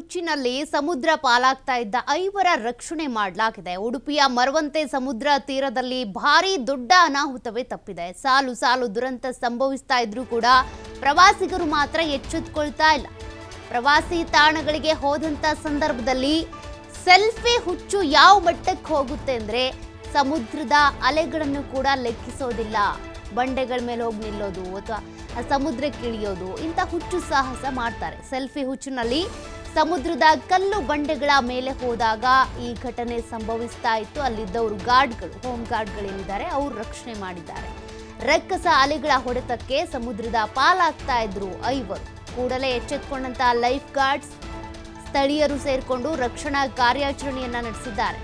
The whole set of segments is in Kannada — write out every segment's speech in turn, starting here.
ಕೊಚ್ಚಿನಲ್ಲಿ ಸಮುದ್ರ ಪಾಲಾಗ್ತಾ ಇದ್ದ 5 ರಕ್ಷಣೆ ಮಾಡಲಾಗಿದೆ. ಉಡುಪಿಯ ಮರವಂತೆ ಸಮುದ್ರ ತೀರದಲ್ಲಿ ಭಾರಿ ದೊಡ್ಡ ಅನಾಹುತವೇ ತಪ್ಪಿದೆ. ಸಾಲು ಸಾಲು ದುರಂತ ಸಂಭವಿಸ್ತಾ ಇದ್ರೂ ಕೂಡ ಪ್ರವಾಸಿಗರು ಮಾತ್ರ ಎಚ್ಚೆತ್ತುಕೊಳ್ತಾ ಇಲ್ಲ. ಪ್ರವಾಸಿ ತಾಣಗಳಿಗೆ ಹೋದಂತ ಸಂದರ್ಭದಲ್ಲಿ ಸೆಲ್ಫಿ ಹುಚ್ಚು ಯಾವ ಮಟ್ಟಕ್ಕೆ ಹೋಗುತ್ತೆ ಅಂದ್ರೆ ಸಮುದ್ರದ ಅಲೆಗಳನ್ನು ಕೂಡ ಲೆಕ್ಕಿಸೋದಿಲ್ಲ. ಬಂಡೆಗಳ ಮೇಲೆ ಹೋಗಿ ನಿಲ್ಲೋದು ಅಥವಾ ಸಮುದ್ರಕ್ಕೆ ಇಳಿಯೋದು ಇಂಥ ಹುಚ್ಚು ಸಾಹಸ ಮಾಡ್ತಾರೆ. ಸೆಲ್ಫಿ ಹುಚ್ಚಿನಲ್ಲಿ ಸಮುದ್ರದ ಕಲ್ಲು ಬಂಡೆಗಳ ಮೇಲೆ ಹೋದಾಗ ಈ ಘಟನೆ ಸಂಭವಿಸ್ತಾ ಇತ್ತು. ಅಲ್ಲಿದ್ದವರು ಗಾರ್ಡ್ಗಳು, ಹೋಮ್ ಗಾರ್ಡ್ಗಳೇನಿದ್ದಾರೆ ಅವರು ರಕ್ಷಣೆ ಮಾಡಿದ್ದಾರೆ. ರಕ್ಕಸ ಅಲೆಗಳ ಹೊಡೆತಕ್ಕೆ ಸಮುದ್ರದ ಪಾಲಾಗ್ತಾ ಇದ್ರು 5. ಕೂಡಲೇ ಎಚ್ಚೆತ್ತುಕೊಂಡಂತ ಲೈಫ್ ಗಾರ್ಡ್ಸ್ ಸ್ಥಳೀಯರು ಸೇರಿಕೊಂಡು ರಕ್ಷಣಾ ಕಾರ್ಯಾಚರಣೆಯನ್ನ ನಡೆಸಿದ್ದಾರೆ.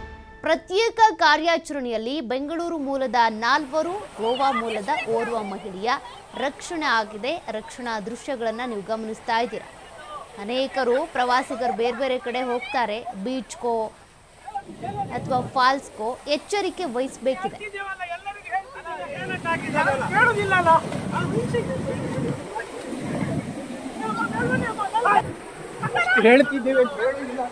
ಪ್ರತ್ಯೇಕ ಕಾರ್ಯಾಚರಣೆಯಲ್ಲಿ ಬೆಂಗಳೂರು ಮೂಲದ 4, ಗೋವಾ ಮೂಲದ ಓರ್ವ ಮಹಿಳೆಯ ರಕ್ಷಣೆ ಆಗಿದೆ. ರಕ್ಷಣಾ ದೃಶ್ಯಗಳನ್ನು ನೀವು ಗಮನಿಸ್ತಾ ಇದ್ದೀರಾ. ಅನೇಕರು ಪ್ರವಾಸಿಗರು ಬೇರೆ ಬೇರೆ ಕಡೆ ಹೋಗ್ತಾರೆ, ಬೀಚ್ಗೋ ಅಥವಾ ಫಾಲ್ಸ್ಗೋ. ಎಚ್ಚರಿಕೆ ವಹಿಸಬೇಕಿದೆ. ಹೇಳ್ತಿದ್ದೇವೆ ಎಲ್ಲರಿಗೂ ಹೇಳುದಿಲ್ಲ.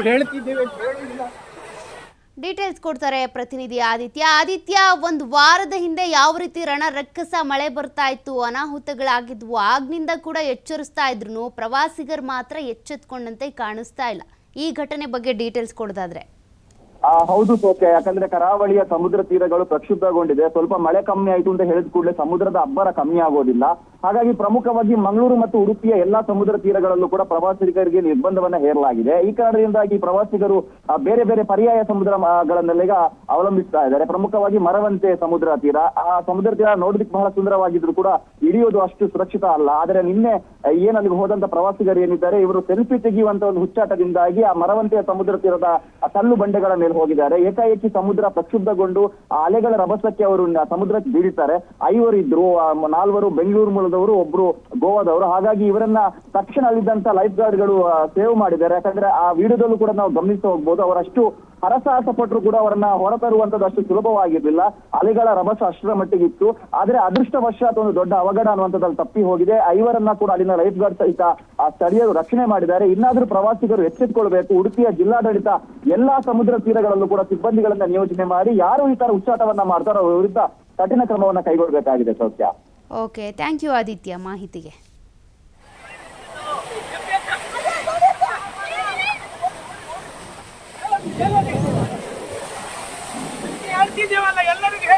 ಹೇಳ್ತಿದ್ದೇವೆ ಡೀಟೇಲ್ಸ್ ಕೊಡ್ತಾರೆ ಪ್ರತಿನಿಧಿ ಆದಿತ್ಯ. ಒಂದು ವಾರದ ಹಿಂದೆ ಯಾವ ರೀತಿ ರಕ್ಕಸ ಮಳೆ ಬರ್ತಾ ಇತ್ತು, ಅನಾಹುತಗಳಾಗಿದ್ವು, ಆಗ್ನಿಂದ ಕೂಡ ಎಚ್ಚರಿಸ್ತಾ ಇದ್ರು, ಪ್ರವಾಸಿಗರು ಮಾತ್ರ ಎಚ್ಚೆತ್ಕೊಂಡಂತೆ ಕಾಣಿಸ್ತಾ ಇಲ್ಲ. ಈ ಘಟನೆ ಬಗ್ಗೆ ಡೀಟೇಲ್ಸ್ ಕೊಡೋದಾದ್ರೆ. ಹೌದು ಸೋಕೆ, ಯಾಕಂದ್ರೆ ಕರಾವಳಿಯ ಸಮುದ್ರ ತೀರಗಳು ಪ್ರಕ್ಷುಬ್ಧಗೊಂಡಿದೆ. ಸ್ವಲ್ಪ ಮಳೆ ಕಮ್ಮಿ ಆಯ್ತು ಅಂತ ಹೇಳಿದ ಕೂಡಲೇ ಸಮುದ್ರದ ಅಬ್ಬರ ಕಮ್ಮಿ ಆಗೋದಿಲ್ಲ. ಹಾಗಾಗಿ ಪ್ರಮುಖವಾಗಿ ಮಂಗಳೂರು ಮತ್ತು ಉಡುಪಿಯ ಎಲ್ಲಾ ಸಮುದ್ರ ತೀರಗಳಲ್ಲೂ ಕೂಡ ಪ್ರವಾಸಿಗರಿಗೆ ನಿರ್ಬಂಧವನ್ನ ಹೇರಲಾಗಿದೆ. ಈ ಕಾರಣದಿಂದಾಗಿ ಪ್ರವಾಸಿಗರು ಬೇರೆ ಬೇರೆ ಪರ್ಯಾಯ ಸಮುದ್ರಗಳನ್ನೆಲ್ಲ ಅವಲಂಬಿಸ್ತಾ ಇದ್ದಾರೆ. ಪ್ರಮುಖವಾಗಿ ಮರವಂತೆ ಸಮುದ್ರ ತೀರ, ಆ ಸಮುದ್ರ ತೀರ ನೋಡೋದಕ್ಕೆ ಬಹಳ ಸುಂದರವಾಗಿದ್ರು ಕೂಡ ಇಳಿಯೋದು ಅಷ್ಟು ಸುರಕ್ಷಿತ ಅಲ್ಲ. ಆದ್ರೆ ನಿನ್ನೆ ಅಲ್ಲಿ ಹೋದಂತ ಪ್ರವಾಸಿಗರು ಏನಿದ್ದಾರೆ, ಇವರು ಸೆಲ್ಫಿ ತೆಗೆಯುವಂತ ಒಂದು ಹುಚ್ಚಾಟದಿಂದಾಗಿ ಆ ಮರವಂತೆಯ ಸಮುದ್ರ ತೀರದ ಕಲ್ಲು ಬಂಡೆಗಳ ಮೇಲೆ ಹೋಗಿದ್ದಾರೆ. ಏಕಾಏಕಿ ಸಮುದ್ರ ಪ್ರಕ್ಷುಬ್ಧಗೊಂಡು ಆ ಅಲೆಗಳ ರಭಸಕ್ಕೆ ಅವರು ಸಮುದ್ರಕ್ಕೆ ಬೀಳುತ್ತಾರೆ. 5 ಇದ್ರು, 4 ಬೆಂಗಳೂರು ಮೂಲದವರು, 1 ಗೋವಾದವರು. ಹಾಗಾಗಿ ಇವರನ್ನ ತಕ್ಷಣ ಅಲ್ಲಿದ್ದಂತ ಲೈಫ್ ಗಾರ್ಡ್ಗಳು ಸೇವ್ ಮಾಡಿದ್ದಾರೆ. ಯಾಕಂದ್ರೆ ಆ ವಿಡಿಯೋದಲ್ಲೂ ಕೂಡ ನಾವು ಗಮನಿಸಿ ಹೋಗ್ಬೋದು, ಅವರಷ್ಟು ಹರಸಾಹಸ ಪಟ್ಟರು ಕೂಡ ಅವರನ್ನ ಹೊರತರುವಂತದ್ದು ಅಷ್ಟು ಸುಲಭವಾಗಿರ್ಲಿಲ್ಲ. ಅಲೆಗಳ ರಭಸ ಅಷ್ಟರ ಮಟ್ಟಿಗಿತ್ತು. ಆದ್ರೆ ಅದೃಷ್ಟವಶಾತ್ ಒಂದು ದೊಡ್ಡ ಅವಘಡ ಅನ್ನುವಂಥದ್ದಲ್ಲಿ ತಪ್ಪಿ ಹೋಗಿದೆ. 5ರನ್ನ ಕೂಡ ಅಲ್ಲಿನ ಲೈಫ್ ಗಾರ್ಡ್ ಸಹಿತ ಆ ಸ್ಥಳೀಯರು ರಕ್ಷಣೆ ಮಾಡಿದ್ದಾರೆ. ಇನ್ನಾದ್ರೂ ಪ್ರವಾಸಿಗರು ಎಚ್ಚೆತ್ತುಕೊಳ್ಬೇಕು. ಉಡುಪಿಯ ಜಿಲ್ಲಾಡಳಿತ ಎಲ್ಲಾ ಸಮುದ್ರ ತೀರಗಳಲ್ಲೂ ಕೂಡ ಸಿಬ್ಬಂದಿಗಳನ್ನ ನಿಯೋಜನೆ ಮಾಡಿ ಯಾರು ಈ ತರ ಹುಚ್ಚಾಟವನ್ನ ಮಾಡ್ತಾರೋ ಅವರ ವಿರುದ್ಧ ಕಠಿಣ ಕ್ರಮವನ್ನ ಕೈಗೊಳ್ಳಬೇಕಾಗಿದೆ. ಸೌಖ್ಯ. ಓಕೆ, ಥ್ಯಾಂಕ್ ಯು ಆದಿತ್ಯ ಮಾಹಿತಿಗೆ. ಎಲ್ಲರಿಗೂ